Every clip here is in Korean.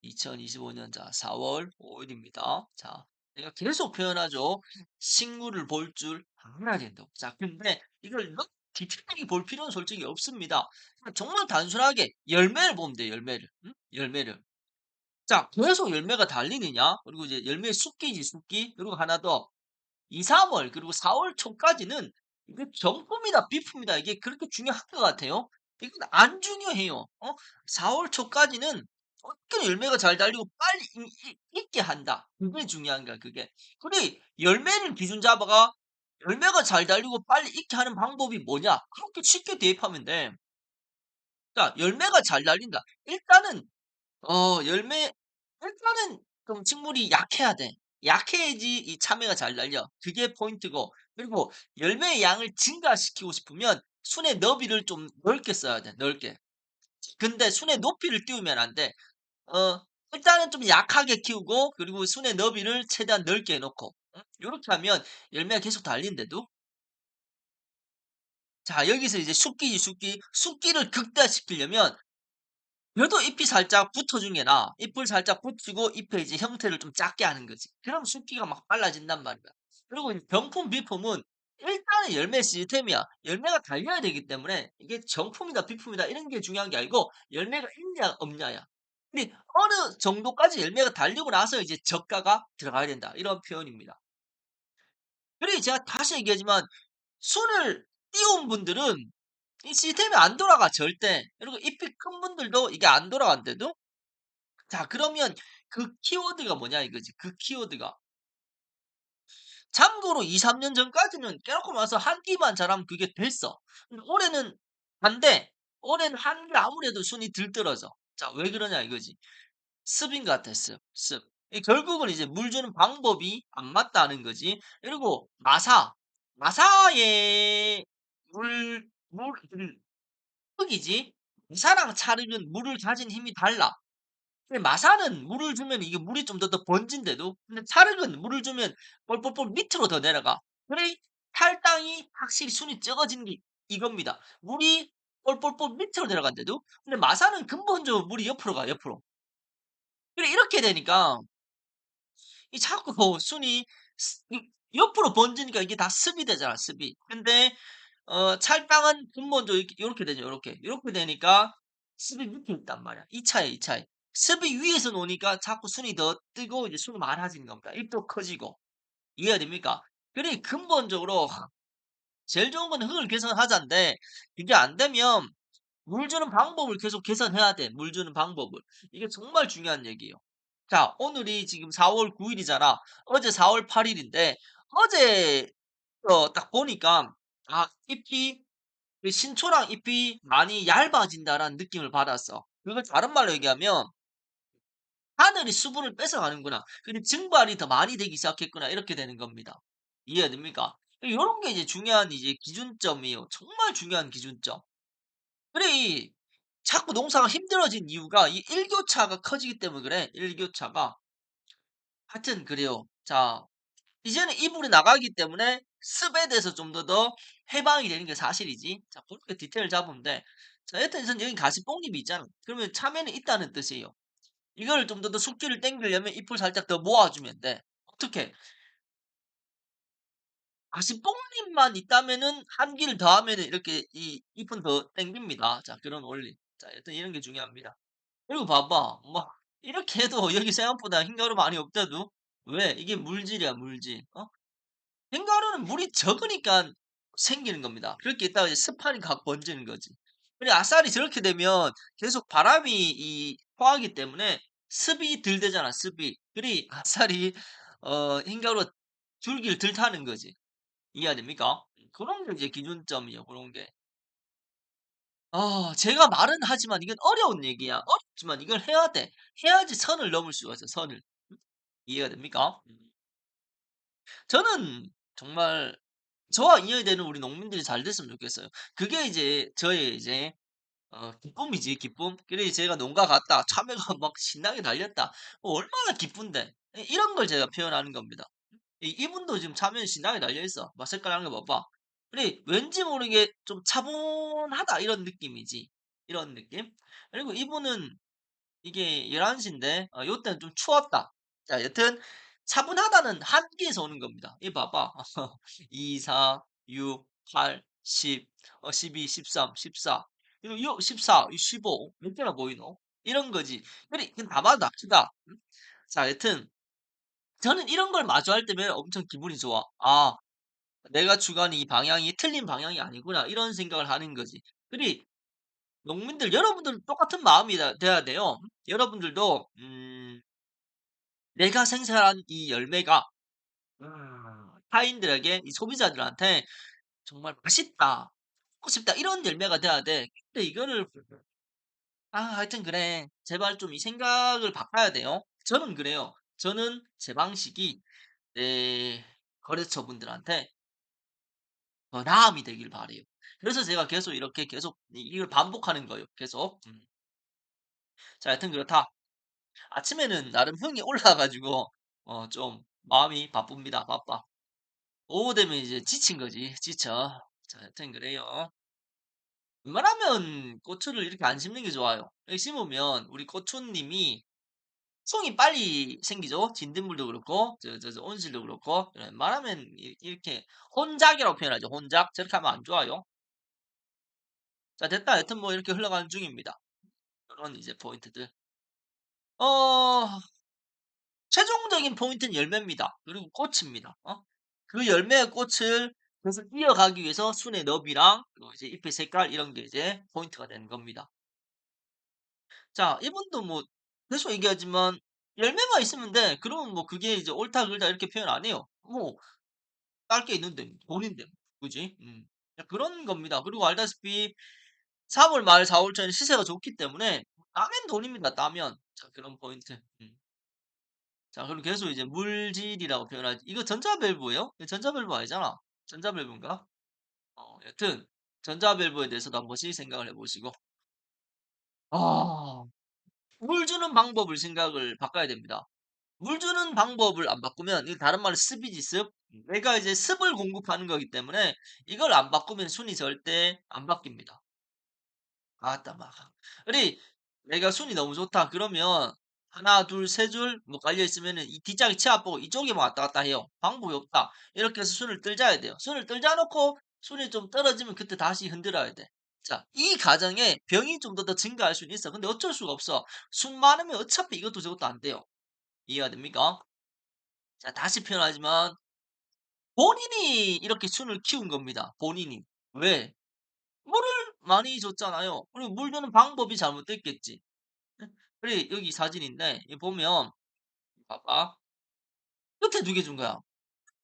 2025년 자 4월 5일입니다. 자, 내가 계속 표현하죠. 식물을 볼 줄 알아야 된다고. 자, 근데 이걸 너무 디테일하게 볼 필요는 솔직히 없습니다. 정말 단순하게 열매를 보면 돼요, 열매를. 응? 열매를. 자, 계속 열매가 달리느냐? 그리고 이제 열매 숫기지, 숫기. 그리고 하나 더. 2, 3월, 그리고 4월 초까지는 이게 정품이다, 비품이다. 이게 그렇게 중요한 것 같아요. 이건 안 중요해요. 4월 초까지는 어떻게 열매가 잘 달리고 빨리 익게 한다. 그게 중요한 거야, 그게. 그래, 열매를 기준 잡아가 열매가 잘 달리고 빨리 익게 하는 방법이 뭐냐? 그렇게 쉽게 대입하면 돼. 자, 열매가 잘 달린다. 일단은 열매 일단은 좀 식물이 약해야 돼. 약해야지 이 참외가 잘 달려. 그게 포인트고. 그리고 열매의 양을 증가시키고 싶으면 순의 너비를 좀 넓게 써야 돼, 넓게. 근데 순의 높이를 띄우면 안 돼. 어 일단은 좀 약하게 키우고 그리고 순의 너비를 최대한 넓게 해 놓고 요렇게 하면 열매가 계속 달린대도. 자, 여기서 이제 숫기지, 숫기. 숫기를 극대화시키려면 그래도 잎이 살짝 붙어준 게 나아. 잎을 살짝 붙이고 잎의 이제 형태를 좀 작게 하는 거지. 그럼 숫기가 막 빨라진단 말이야. 그리고 이 병품, 비품은 일단은 열매 시스템이야. 열매가 달려야 되기 때문에 이게 정품이다, 비품이다 이런 게 중요한 게 아니고 열매가 있냐, 없냐야. 근데 어느 정도까지 열매가 달리고 나서 이제 저가가 들어가야 된다. 이런 표현입니다. 그리고 제가 다시 얘기하지만 순을 띄운 분들은 이 시스템이 안 돌아가, 절대. 그리고 잎이 큰 분들도 이게 안 돌아간대도. 자, 그러면 그 키워드가 뭐냐 이거지. 그 키워드가. 참고로 2-3년 전까지는 깨놓고 나서 한 끼만 잘하면 그게 됐어. 근데 올해는 안 돼. 올해는 한 개 아무래도 순위 들떨어져. 자, 왜 그러냐 이거지. 습인 것 같아, 습. 습. 결국은 이제 물 주는 방법이 안 맞다는 거지. 그리고 마사의 흙이지. 마사랑 찰흙은 물을 가진 힘이 달라. 근데 마사는 물을 주면 이게 물이 좀 더 번진대도 근데 찰흙은 물을 주면 뻘뻘뻘 밑으로 더 내려가. 그래 탈당이 확실히 순이 적어지는 게 이겁니다. 물이 뻘뻘뻘 밑으로 내려간대도 근데 마사는 근본적으로 물이 옆으로 가, 옆으로. 그래 이렇게 되니까 이 자꾸 순이 옆으로 번지니까 이게 다 습이 되잖아, 습이. 근데 찰당은 근본적으로 이렇게 요렇게 되죠, 요렇게. 요렇게 되니까 습이 밑에 있단 말이야. 이 차이, 이 차이. 습이 위에서 노니까 자꾸 순이 더 뜨고 이제 순이 많아지는 겁니다. 입도 커지고. 이해가 됩니까? 그러니 근본적으로 제일 좋은 건 흙을 개선하자인데 이게 안 되면 물 주는 방법을 계속 개선해야 돼, 물 주는 방법을. 이게 정말 중요한 얘기예요. 자, 오늘이 지금 4월 9 일이잖아. 어제 4월 8 일인데 어제 딱 보니까 잎이 그 신초랑 잎이 많이 얇아진다라는 느낌을 받았어. 그걸 다른 말로 얘기하면 '하늘이 수분을 뺏어가는구나. 근데 증발이 더 많이 되기 시작했구나.' 이렇게 되는 겁니다. 이해가 됩니까? 요런 게 이제 중요한 이제 기준점이에요. 정말 중요한 기준점. 그래 이 자꾸 농사가 힘들어진 이유가 이 일교차가 커지기 때문에 그래, 일교차가. 하여튼 그래요. 자, 이제는 이불이 나가기 때문에 습에 대해서 좀 더 해방이 되는 게 사실이지. 자, 그렇게 디테일 잡으면 돼. 자, 여튼 여기 가시뽕잎이 있잖아. 그러면 참외는 있다는 뜻이에요. 이걸 좀 더 숫기를 땡기려면 잎을 살짝 더 모아주면 돼. 어떻게? 가시뽕잎만 있다면은 한 기를 더하면은 이렇게 이 잎은 더 땡깁니다. 자, 그런 원리. 자, 여튼 이런 게 중요합니다. 그리고 봐봐. 뭐 이렇게 해도 여기 생각보다 흰가루 많이 없대도 왜? 이게 물질이야, 물질. 흰가루는 물이 적으니까 생기는 겁니다. 그렇게 있다가 이제 습하니까 확 번지는 거지. 그리고 아싸리 저렇게 되면 계속 바람이 통하기 때문에 습이 덜 되잖아, 습이. 그리 아싸리 흰가루가 줄기를 덜 타는 거지. 이해가 됩니까? 그런 게 이제 기준점이에요, 그런 게. 제가 말은 하지만 이건 어려운 얘기야. 어렵지만 이걸 해야 돼. 해야지 선을 넘을 수가 있어, 선을. 이해가 됩니까? 저는 정말 저와 인연이 되는 우리 농민들이 잘 됐으면 좋겠어요. 그게 이제 저의 이제 기쁨이지, 기쁨. 그래 제가 농가 갔다 참외가 막 신나게 달렸다. 얼마나 기쁜데. 이런 걸 제가 표현하는 겁니다. 이분도 지금 참외 신나게 달려 있어. 막 색깔하는 거 봐봐. 그래 왠지 모르게 좀 차분하다 이런 느낌이지. 이런 느낌. 그리고 이분은 이게 11 시인데 요때는 좀 추웠다. 자 여튼 차분하다는 한기에서 오는 겁니다. 이 봐봐. 2, 4, 6, 8, 10, 12, 13, 14. 요 14, 이 15 몇 개나 보이노? 이런 거지. 그래 그건 다 맞아. 크다. 자 여튼 저는 이런 걸 마주할 때면 엄청 기분이 좋아. '아 내가 추구하는 이 방향이 틀린 방향이 아니구나.' 이런 생각을 하는 거지. 그리 농민들 여러분들도 똑같은 마음이 돼야 돼요. 여러분들도 내가 생산한 이 열매가 타인들에게 이 소비자들한테 정말 '맛있다. 먹고 싶다.' 이런 열매가 돼야 돼. 근데 이거를 하여튼 그래. 제발 좀 이 생각을 바꿔야 돼요. 저는 그래요. 저는 제 방식이 내 거래처분들한테 더 나음이 되길 바라요. 그래서 제가 계속 이렇게 계속 이걸 반복하는 거예요 계속. 자 여튼 그렇다. 아침에는 나름 흥이 올라와 가지고 좀 마음이 바쁩니다. 바빠. 오후 되면 이제 지친 거지. 지쳐. 자 여튼 그래요. 웬만하면 고추를 이렇게 안 심는 게 좋아요. 이렇게 심으면 우리 고추님이 송이 빨리 생기죠. 진딧물도 그렇고 온실도 그렇고 웬만하면 이렇게 혼작이라고 표현하죠. 혼작. 저렇게 하면 안 좋아요. 자 됐다. 여튼 뭐 이렇게 흘러가는 중입니다. 그런 이제 포인트들. 어 최종적인 포인트는 열매입니다. 그리고 꽃입니다. 그 열매의 꽃을 계속 이어가기 위해서 순의 너비랑 그리고 이제 잎의 색깔 이런 게 이제 포인트가 되는 겁니다. 자 이분도 뭐 계속 얘기하지만 열매만 있으면 돼. 그러면 뭐 그게 이제 옳다 그르다 이렇게 표현 안 해요. 뭐 딸 게 있는데 돈인데 뭐. 그지? 그런 겁니다. 그리고 알다시피 3월 말 4월 초에는 시세가 좋기 때문에 따면 돈입니다, 따면. 자 그런 포인트. 자 그럼 계속 이제 물질이라고 표현하지 이거 전자밸브예요? 이거 전자밸브 아니잖아. 전자밸브인가? 여튼 전자밸브에 대해서도 한 번씩 생각을 해 보시고 아 물 주는 방법을 생각을 바꿔야 됩니다. 물 주는 방법을 안 바꾸면 이 다른 말로 습이지 습. 내가 이제 습을 공급하는 거기 때문에 이걸 안 바꾸면 순이 절대 안 바뀝니다. 아따 막 우리 내가 순이 너무 좋다 그러면 하나 둘 세 줄 뭐 깔려 있으면은 이 뒷짝이 치아 보고 이쪽에만 왔다 갔다 해요. 방법이 없다. 이렇게 해서 순을 뜰자야 돼요. 순을 뜰자 놓고 순이 좀 떨어지면 그때 다시 흔들어야 돼. 자, 이 과정에 병이 좀 더 증가할 수는 있어. 근데 어쩔 수가 없어. 순 많으면 어차피 이것도 저것도 안 돼요. 이해가 됩니까? 자, 다시 표현하지만 본인이 이렇게 순을 키운 겁니다. 본인이. 왜? 물을 많이 줬잖아요. 그리고 물 주는 방법이 잘못됐겠지. 예? 그래 여기 사진인데 이 보면 봐봐. 끝에 2개 준 거야.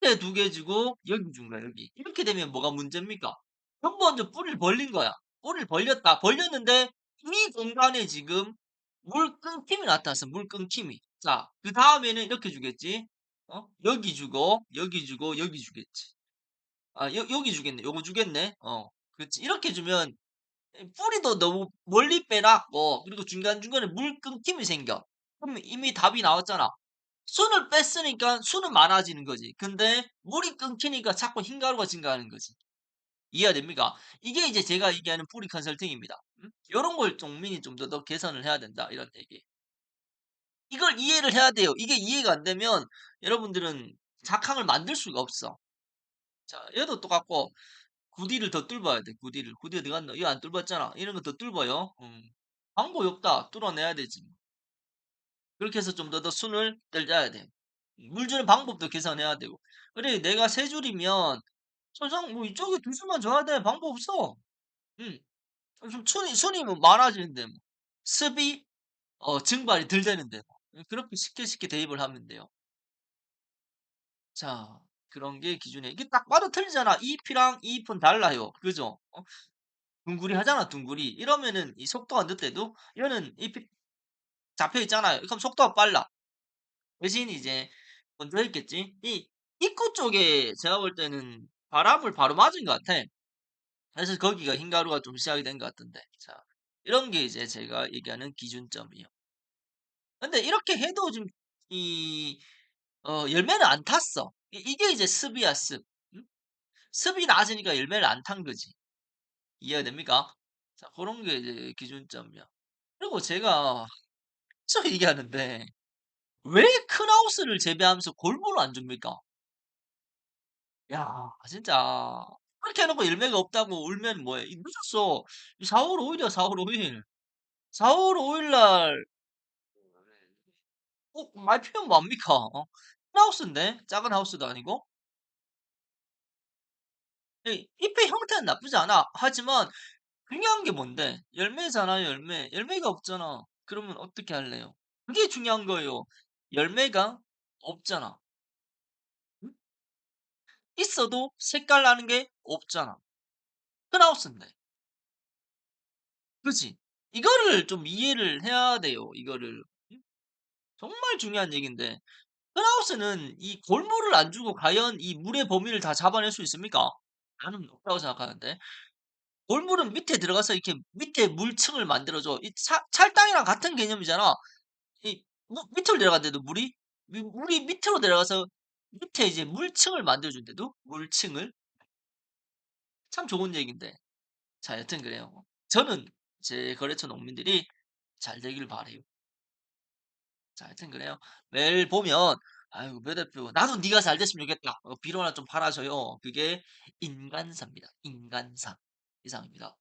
끝에 2개 주고 여기 준 거야 여기. 이렇게 되면 뭐가 문제입니까? 근본적 뿌리를 벌린 거야. 뿌리를 벌렸다. 벌렸는데 이 공간에 지금 물 끊김이 나타났어 물 끊김이. 자 그다음에는 이렇게 주겠지. 여기 주고 여기 주고 여기 주겠지. 여기 주겠네. 요거 주겠네. 그렇지. 이렇게 주면 뿌리도 너무 멀리 빼놨고 그리고 중간중간에 물 끊김이 생겨. 그러면 이미 답이 나왔잖아. 순을 뺐으니까 수는 많아지는 거지. 근데 물이 끊기니까 자꾸 흰가루가 증가하는 거지. 이해가 됩니까? 이게 이제 제가 얘기하는 뿌리 컨설팅입니다. 요런 걸 국민이 좀 더 개선을 해야 된다. 이런 얘기. 이걸 이해를 해야 돼요. 이게 이해가 안 되면 여러분들은 작황을 만들 수가 없어. 자, 얘도 똑같고 구디를 더 뚫어야 돼. 구디를. 구디 어디 갔노? 이거 안 뚫었잖아. 이런 거 더 뚫어요. 방법이 없다. 뚫어내야 되지. 그렇게 해서 좀 더 순을 떼야 돼. 물 주는 방법도 개선해야 되고. 그래 내가 세 줄이면 천상 뭐 이쪽에 두 줄만 줘야 돼. 방법 없어. 음. 좀 순이 뭐 많아지는데 뭐. 습이 증발이 덜 되는데 뭐. 그렇게 쉽게 대입을 하면 돼요. 자 그런 게 기준이에요. 이게 딱 봐도 틀리잖아. 잎이랑 잎은 달라요. 그죠? 둥구리 하잖아 둥구리. 이러면은 이 속도가 늦대도 얘는 잎이 잡혀 있잖아요. 그럼 속도가 빨라. 대신 이제 먼저 했겠지. 이 입구 쪽에 제가 볼 때는 바람을 바로 맞은 것 같아. 그래서 거기가 흰가루가 좀 시작이 된 것 같은데. 자, 이런 게 이제 제가 얘기하는 기준점이에요. 근데 이렇게 해도 지금 이 열매는 안 탔어. 이게 이제 습이야 습. 음? 습이 낮으니까 열매를 안 탄 거지. 이해가 됩니까? 자, 그런 게 이제 기준점이야. 그리고 제가 저 얘기하는데 왜 큰 하우스를 재배하면서 골고루 안 줍니까? 야 진짜 그렇게 해 놓고 열매가 없다고 울면 뭐해. 이 늦었어. 이 4월 5 일이야 4월 5 일. 4월 5일날 말 필요하면 뭐 합니까? 큰 하우스인데 작은 하우스도 아니고. 이 잎의 형태는 나쁘지 않아. 하지만 중요한 게 뭔데? 열매잖아요 열매. 열매가 없잖아. 그러면 어떻게 할래요? 그게 중요한 거예요. 열매가 없잖아. 응? 있어도 색깔 나는 게 없잖아. 큰 하우스인데. 그지? 이거를 좀 이해를 해야 돼요 이거를. 응? 정말 중요한 얘기인데 큰 하우스는 이 골물을 안 주고 과연 이 물의 범위를 다 잡아낼 수 있습니까? 나는 없다고 생각하는데. 골물은 밑에 들어가서 이렇게 밑에 물층을 만들어 줘. 이 찰땅이랑 같은 개념이잖아. 이 밑으로 내려갔는데도 물이 밑으로 내려가서 밑에 이제 물층을 만들어 준대도 물층을. 참 좋은 얘기인데. 자 여튼 그래요. 저는 제 거래처 농민들이 잘 되길 바라요. 자 하여튼 그래요. 매일 보면 '아유 배 대표 나도 네가 잘 됐으면 좋겠다. 비료나 좀 팔아 줘요.' 그게 인간사입니다. 인간사. 이상입니다.